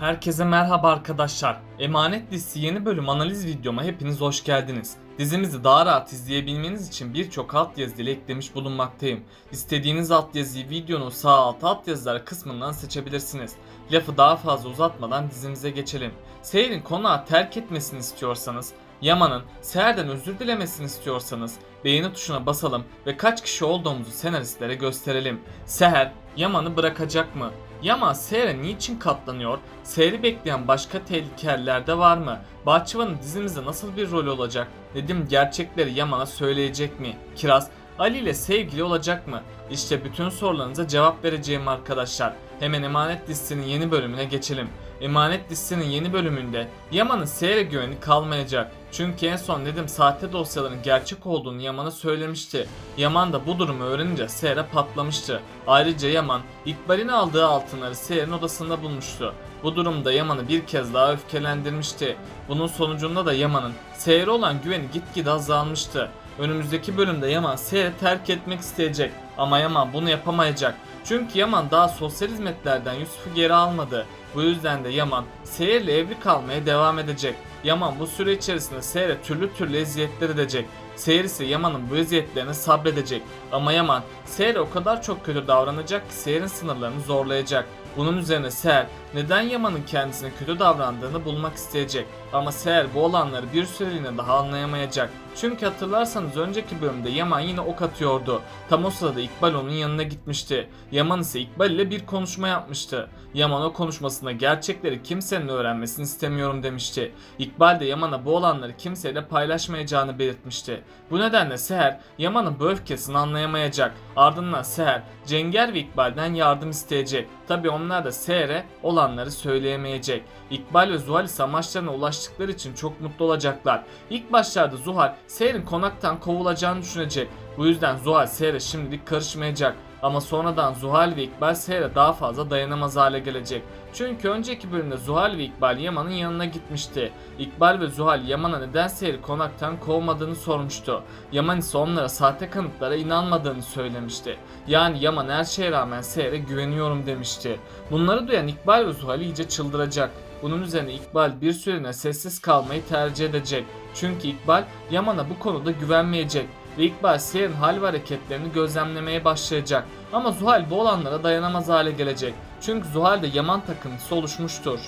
Herkese merhaba arkadaşlar. Emanet dizisi yeni bölüm analiz videoma hepiniz hoş geldiniz. Dizimizi daha rahat izleyebilmeniz için birçok altyazı ile eklemiş bulunmaktayım. İstediğiniz altyazıyı videonun sağ alt altyazılar kısmından seçebilirsiniz. Lafı daha fazla uzatmadan dizimize geçelim. Seher'in konağı terk etmesini istiyorsanız, Yaman'ın Seher'den özür dilemesini istiyorsanız beğeni tuşuna basalım ve kaç kişi olduğumuzu senaristlere gösterelim. Seher Yaman'ı bırakacak mı? Yaman Seher'e niçin katlanıyor? Seher'i bekleyen başka tehlikeler de var mı? Bahçıvan'ın dizimizde nasıl bir rol olacak? Nedim gerçekleri Yaman'a söyleyecek mi? Kiraz Ali ile sevgili olacak mı? İşte bütün sorularınıza cevap vereceğim arkadaşlar. Hemen Emanet dizisinin yeni bölümüne geçelim. Emanet dizisinin yeni bölümünde Yaman'ın Seher'e güveni kalmayacak. Çünkü en son Nedim sahte dosyaların gerçek olduğunu Yaman'a söylemişti. Yaman da bu durumu öğrenince Seher'e patlamıştı. Ayrıca Yaman İkbal'in aldığı altınları Seher'in odasında bulmuştu. Bu durumda Yaman'ı bir kez daha öfkelendirmişti. Bunun sonucunda da Yaman'ın Seher'e olan güveni gitgide azalmıştı. Önümüzdeki bölümde Yaman Seher'i terk etmek isteyecek ama Yaman bunu yapamayacak. Çünkü Yaman daha sosyal hizmetlerden Yusuf'u geri almadı. Bu yüzden de Yaman Seher'le evli kalmaya devam edecek. Yaman bu süre içerisinde Seher'e türlü eziyetler edecek. Seher ise Yaman'ın bu eziyetlerine sabredecek. Ama Yaman Seher'e o kadar çok kötü davranacak ki Seher'in sınırlarını zorlayacak. Bunun üzerine Seher neden Yaman'ın kendisine kötü davrandığını bulmak isteyecek. Ama Seher bu olanları bir süreliğine daha anlayamayacak. Çünkü hatırlarsanız önceki bölümde Yaman yine ok atıyordu. Tam o sırada İkbal onun yanına gitmişti. Yaman ise İkbal ile bir konuşma yapmıştı. Yaman o konuşmasında gerçekleri kimsenin öğrenmesini istemiyorum demişti. İkbal de Yaman'a bu olanları kimseyle paylaşmayacağını belirtmişti. Bu nedenle Seher Yaman'ın bu öfkesini anlayamayacak. Ardından Seher Cenger ve İkbal'den yardım isteyecek. Tabi onlar da Seher'e olanları söyleyemeyecek. İkbal ve Zuhal ise amaçlarına ulaştıkları için çok mutlu olacaklar. İlk başlarda Zuhal Seher'in konaktan kovulacağını düşünecek. Bu yüzden Zuhal Seher'e şimdilik karışmayacak. Ama sonradan Zuhal ve İkbal Seher'e daha fazla dayanamaz hale gelecek. Çünkü önceki bölümde Zuhal ve İkbal Yaman'ın yanına gitmişti. İkbal ve Zuhal Yaman'a neden Seher'i konaktan kovmadığını sormuştu. Yaman ise onlara sahte kanıtlara inanmadığını söylemişti. Yani Yaman her şeye rağmen Seher'e güveniyorum demişti. Bunları duyan İkbal ve Zuhal iyice çıldıracak. Bunun üzerine İkbal bir süreliğine sessiz kalmayı tercih edecek. Çünkü İkbal Yaman'a bu konuda güvenmeyecek ve İkbal Seher'in hal ve hareketlerini gözlemlemeye başlayacak. Ama Zuhal bu olanlara dayanamaz hale gelecek. Çünkü Zuhal'de Yaman takıntısı oluşmuştur.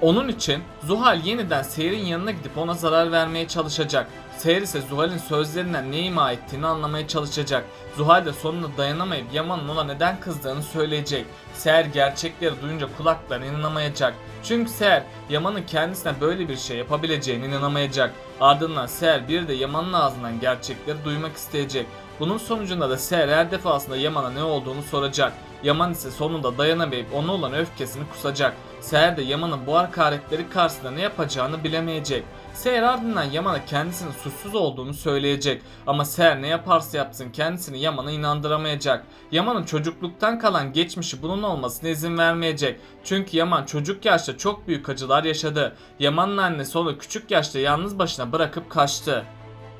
Onun için Zuhal yeniden Seher'in yanına gidip ona zarar vermeye çalışacak. Seher ise Zuhal'in sözlerinden ne ima ettiğini anlamaya çalışacak. Zuhal de sonunda dayanamayıp Yaman'ın ona neden kızdığını söyleyecek. Seher gerçekleri duyunca kulaklarına inanamayacak. Çünkü Seher Yaman'ın kendisine böyle bir şey yapabileceğine inanamayacak. Ardından Seher bir de Yaman'ın ağzından gerçekleri duymak isteyecek. Bunun sonucunda da Seher her defasında Yaman'a ne olduğunu soracak. Yaman ise sonunda dayanamayıp ona olan öfkesini kusacak. Seher de Yaman'ın bu hakaretleri karşısında ne yapacağını bilemeyecek. Seher ardından Yaman'a kendisinin suçsuz olduğunu söyleyecek. Ama Seher ne yaparsa yapsın kendisini Yaman'a inandıramayacak. Yaman'ın çocukluktan kalan geçmişi bunun olmasına izin vermeyecek. Çünkü Yaman çocuk yaşta çok büyük acılar yaşadı. Yaman'ın annesi onu küçük yaşta yalnız başına bırakıp kaçtı.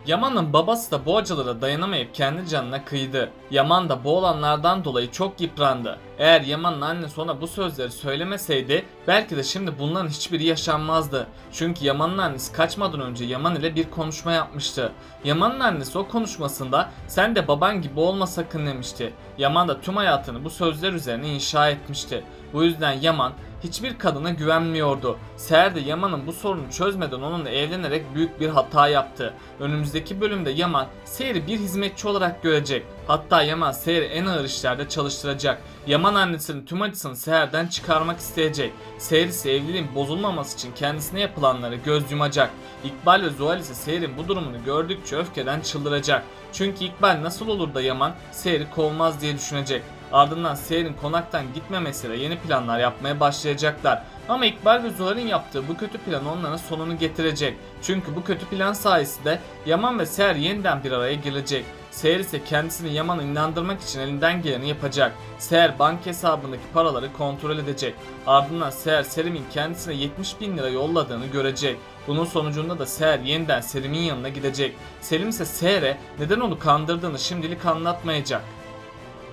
Yaman'ın babası da bu acılara dayanamayıp kendi canına kıydı. Yaman da bu olanlardan dolayı çok yıprandı. Eğer Yaman'ın annesi ona bu sözleri söylemeseydi belki de şimdi bunların hiçbiri yaşanmazdı. Çünkü Yaman'ın annesi kaçmadan önce Yaman ile bir konuşma yapmıştı. Yaman'ın annesi o konuşmasında sen de baban gibi olma sakın demişti. Yaman da tüm hayatını bu sözler üzerine inşa etmişti. Bu yüzden Yaman hiçbir kadına güvenmiyordu. Seher de Yaman'ın bu sorunu çözmeden onunla evlenerek büyük bir hata yaptı. Önümüzdeki bölümde Yaman Seher'i bir hizmetçi olarak görecek. Hatta Yaman Seher'i en ağır işlerde çalıştıracak. Yaman annesinin tüm acısını Seher'den çıkarmak isteyecek. Seher ise evliliğin bozulmaması için kendisine yapılanları göz yumacak. İkbal ve Zuhal ise Seher'in bu durumunu gördükçe öfkeden çıldıracak. Çünkü İkbal nasıl olur da Yaman Seher'i kovmaz diye düşünecek. Ardından Seher'in konaktan gitmemesiyle yeni planlar yapmaya başlayacaklar. Ama İkbal ve Zuhal'in yaptığı bu kötü plan onların sonunu getirecek. Çünkü bu kötü plan sayesinde Yaman ve Seher yeniden bir araya gelecek. Seher ise kendisini Yaman'a inandırmak için elinden geleni yapacak. Seher banka hesabındaki paraları kontrol edecek. Ardından Seher Selim'in kendisine 70.000 lira yolladığını görecek. Bunun sonucunda da Seher yeniden Selim'in yanına gidecek. Selim ise Seher'e neden onu kandırdığını şimdilik anlatmayacak.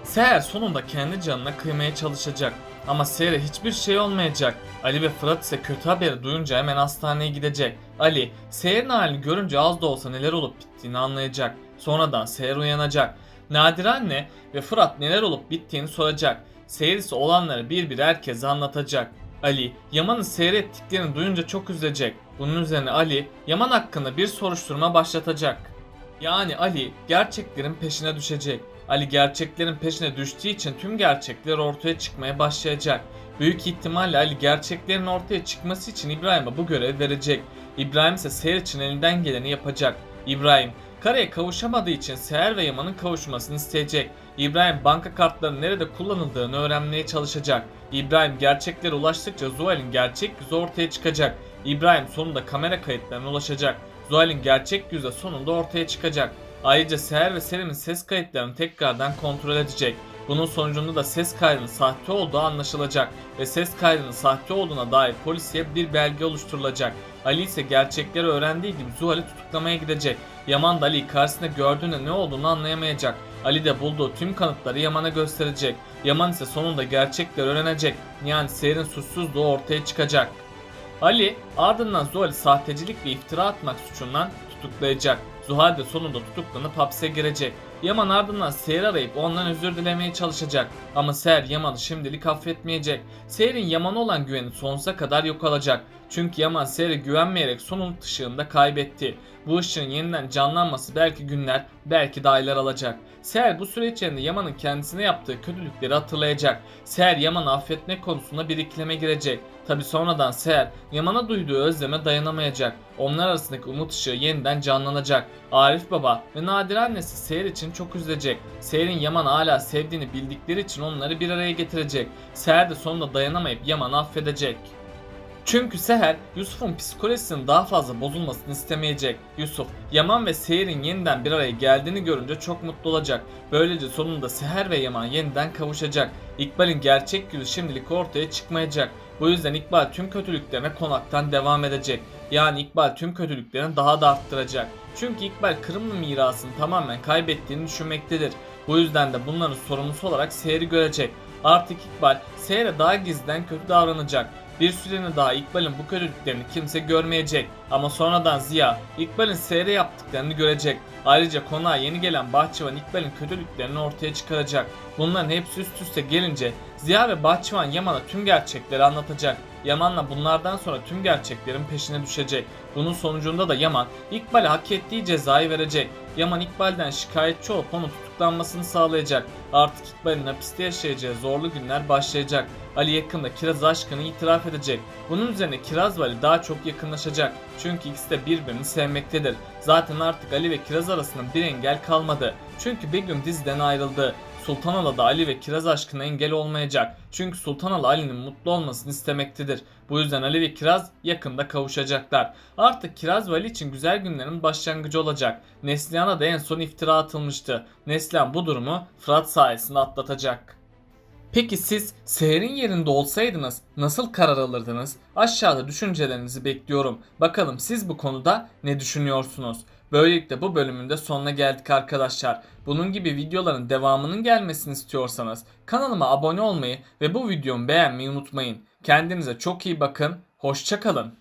Seher sonunda kendi canına kıymaya çalışacak. Ama Seher'e hiçbir şey olmayacak. Ali ve Fırat ise kötü haberi duyunca hemen hastaneye gidecek. Ali, Seher'in halini görünce az da olsa neler olup bittiğini anlayacak. Sonradan Seher uyanacak. Nadire anne ve Fırat neler olup bittiğini soracak. Seher ise olanları bir bir herkese anlatacak. Ali, Yaman'ın Seher ettiklerini duyunca çok üzülecek. Bunun üzerine Ali, Yaman hakkında bir soruşturma başlatacak. Yani Ali gerçeklerin peşine düşecek. Ali gerçeklerin peşine düştüğü için tüm gerçekler ortaya çıkmaya başlayacak. Büyük ihtimalle Ali gerçeklerin ortaya çıkması için İbrahim'e bu görev verecek. İbrahim ise Seher için elinden geleni yapacak. İbrahim, karaya kavuşamadığı için Seher ve Yaman'ın kavuşmasını isteyecek. İbrahim banka kartlarının nerede kullanıldığını öğrenmeye çalışacak. İbrahim gerçeklere ulaştıkça Zuhal'in gerçek yüzü ortaya çıkacak. İbrahim sonunda kamera kayıtlarına ulaşacak. Zuhal'in gerçek yüzü sonunda ortaya çıkacak. Ayrıca Seher ve Selim'in ses kayıtlarını tekrardan kontrol edecek. Bunun sonucunda da ses kaydının sahte olduğu anlaşılacak ve ses kaydının sahte olduğuna dair polisiye bir belge oluşturulacak. Ali ise gerçekleri öğrendiği gibi Zuhal'i tutuklamaya gidecek. Yaman da Ali'yi karşısında gördüğünde ne olduğunu anlayamayarak Ali de bulduğu tüm kanıtları Yaman'a gösterecek. Yaman ise sonunda gerçekleri öğrenecek. Yani Seher'in suçsuzluğu ortaya çıkacak. Ali ardından Zuhal'i sahtecilik ve iftira atmak suçundan tutuklayacak. Zuhal de sonunda tutuklanıp hapse girecek. Yaman ardından Seher'i arayıp ondan özür dilemeye çalışacak. Ama Seher Yaman'ı şimdilik affetmeyecek. Seher'in Yaman'a olan güveni sonsuza kadar yok olacak. Çünkü Yaman Seher'e güvenmeyerek son umut ışığında kaybetti. Bu ışığın yeniden canlanması belki günler, belki de aylar alacak. Seher bu süre içerisinde Yaman'ın kendisine yaptığı kötülükleri hatırlayacak. Seher Yaman'ı affetme konusunda bir ikileme girecek. Tabi sonradan Seher Yaman'a duyduğu özleme dayanamayacak. Onlar arasındaki umut ışığı yeniden canlanacak. Arif baba ve Nadire annesi Seher için çok üzülecek. Seher'in Yaman'ı hala sevdiğini bildikleri için onları bir araya getirecek. Seher de sonunda dayanamayıp Yaman'ı affedecek. Çünkü Seher, Yusuf'un psikolojisinin daha fazla bozulmasını istemeyecek. Yusuf, Yaman ve Seher'in yeniden bir araya geldiğini görünce çok mutlu olacak. Böylece sonunda Seher ve Yaman yeniden kavuşacak. İkbal'in gerçek yüzü şimdilik ortaya çıkmayacak. Bu yüzden İkbal tüm kötülüklerine konaktan devam edecek. Yani İkbal tüm kötülüklerini daha da arttıracak. Çünkü İkbal Kırımlı mirasını tamamen kaybettiğini düşünmektedir. Bu yüzden de bunların sorumlusu olarak Seher'i görecek. Artık İkbal Seher'e daha gizliden kötü davranacak. Bir süreliğine daha İkbal'in bu kötülüklerini kimse görmeyecek. Ama sonradan Ziya, İkbal'in Seher'e yaptıklarını görecek. Ayrıca konağa yeni gelen Bahçıvan İkbal'in kötülüklerini ortaya çıkaracak. Bunların hepsi üst üste gelince Ziya ve Bahçıvan Yaman'a tüm gerçekleri anlatacak. Yaman'la bunlardan sonra tüm gerçeklerin peşine düşecek. Bunun sonucunda da Yaman İkbal'e hak ettiği cezayı verecek. Yaman İkbal'den şikayetçi olup onu tutuklanmasını sağlayacak. Artık İkbal'in hapiste yaşayacağı zorlu günler başlayacak. Ali yakında Kiraz aşkını itiraf edecek. Bunun üzerine Kiraz ve Ali daha çok yakınlaşacak. Çünkü ikisi de birbirini sevmektedir. Zaten artık Ali ve Kiraz arasında bir engel kalmadı. Çünkü Begüm diziden ayrıldı. Sultanala da Ali ve Kiraz aşkına engel olmayacak. Çünkü Sultanala Ali'nin mutlu olmasını istemektedir. Bu yüzden Ali ve Kiraz yakında kavuşacaklar. Artık Kiraz ve Ali için güzel günlerin başlangıcı olacak. Neslihan'a da en son iftira atılmıştı. Neslihan bu durumu Fırat sayesinde atlatacak. Peki siz Seher'in yerinde olsaydınız nasıl karar alırdınız? Aşağıda düşüncelerinizi bekliyorum. Bakalım siz bu konuda ne düşünüyorsunuz? Böylelikle bu bölümün de sonuna geldik arkadaşlar. Bunun gibi videoların devamının gelmesini istiyorsanız kanalıma abone olmayı ve bu videomu beğenmeyi unutmayın. Kendinize çok iyi bakın. Hoşça kalın.